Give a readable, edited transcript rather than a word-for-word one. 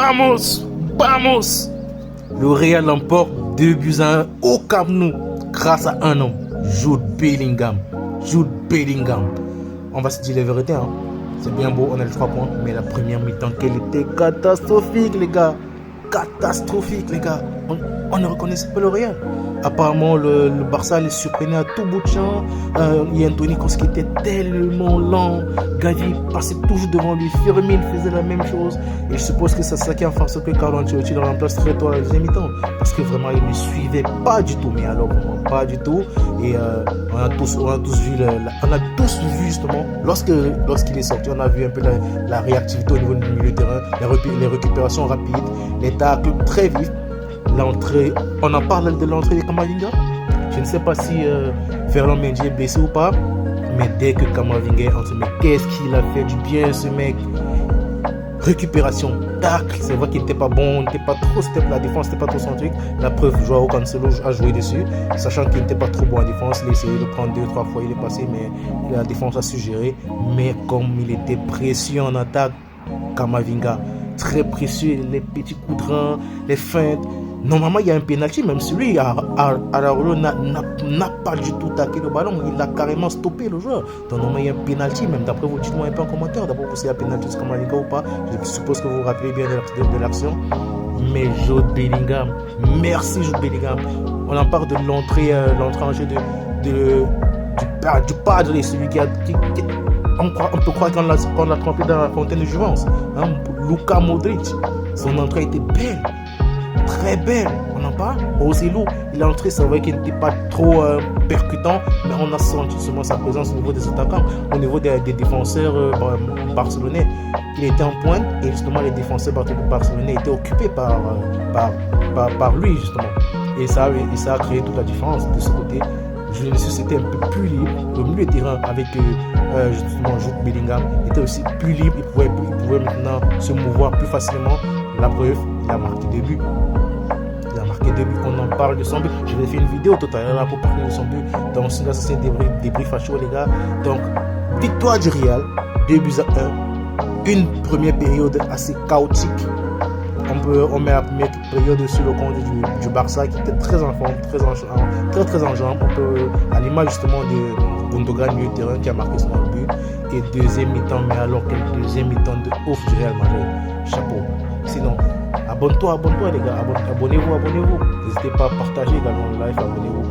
Vamos! Vamos! Le Real l'emporte 2-1 au Camp Nou grâce à un homme, Jude Bellingham. Jude Bellingham. On va se dire la vérité, hein. C'est bien beau, on a les 3 points, mais la première mi-temps, qu'elle était catastrophique, les gars. Catastrophique, les gars. On ne reconnaissait pas le Real. Apparemment, le Barça les surprenait à tout bout de champ. Il y a Anthony Kroos qui était tellement lent. Gavi passait toujours devant lui. Firmino faisait la même chose. Et je suppose que c'est ça qui a fait en sorte que Carlo Ancelotti le remplace très tôt à la deuxième mi-temps. Parce que vraiment, il ne suivait pas du tout. Mais alors, vraiment pas du tout. Et on a tous vu justement, lorsqu'il est sorti, on a vu un peu la réactivité au niveau du milieu de terrain, les récupérations rapides, les tacles très vifs. L'entrée, on en parle de l'entrée de Camavinga. Je ne sais pas si Ferland Mendy est blessé ou pas, mais dès que Camavinga est entré, mais qu'est-ce qu'il a fait du bien ce mec. Récupération, tacle, c'est vrai qu'il n'était pas bon, n'était pas trop step, la défense n'était pas trop son truc. La preuve, Joao Cancelo a joué dessus, sachant qu'il n'était pas trop bon en défense. Il a essayé de prendre 2-3 fois, il est passé, mais la défense a su gérer. Mais comme il était précieux en attaque, Camavinga, très précieux, les petits coups de rein, les feintes. Normalement, il y a un penalty, même si lui, Araujo n'a pas du tout taqué le ballon, il a carrément stoppé le joueur. Donc, normalement, il y a un penalty, même d'après vous, dites-moi un peu en commentaire, d'abord, s'il y a un penalty sur Camavinga ou pas. Je suppose que vous vous rappelez bien de l'action. Mais Jude Bellingham, merci Jude Bellingham. On en parle de l'entrée en jeu du padre, celui qui on peut croire qu'on l'a trompé dans la fontaine de jouvence. Hein? Luka Modric, son entrée était belle. Très belle, on en parle. Roselu, il est entré, c'est vrai qu'il n'était pas trop percutant, mais on a senti seulement sa présence au niveau des attaquants, au niveau des défenseurs barcelonais. Il était en pointe et justement les défenseurs barcelonais étaient occupés par lui justement. Et ça a créé toute la différence de ce côté. Vinicius était un peu plus libre. Le milieu de terrain avec justement Jude Bellingham était aussi plus libre. Il pouvait maintenant se mouvoir plus facilement. La preuve, il a marqué 2 buts. On en parle de son but. Je vais faire une vidéo tout à l'heure pour parler de son but. Donc, là, c'est un débrief à chaud, les gars. Donc, victoire du Real, 2-1. Une première période assez chaotique. On met la première période sur le compte du Barça qui était très en forme, très en jambes. On peut, à l'image justement de Gundogan, milieu de terrain, qui a marqué son but. Et deuxième mi-temps, mais alors que deuxième mi-temps de ouf du Real Madrid. Chapeau. Sinon, abonne-toi les gars, abonnez-vous. N'hésitez pas à partager également le live, abonnez-vous.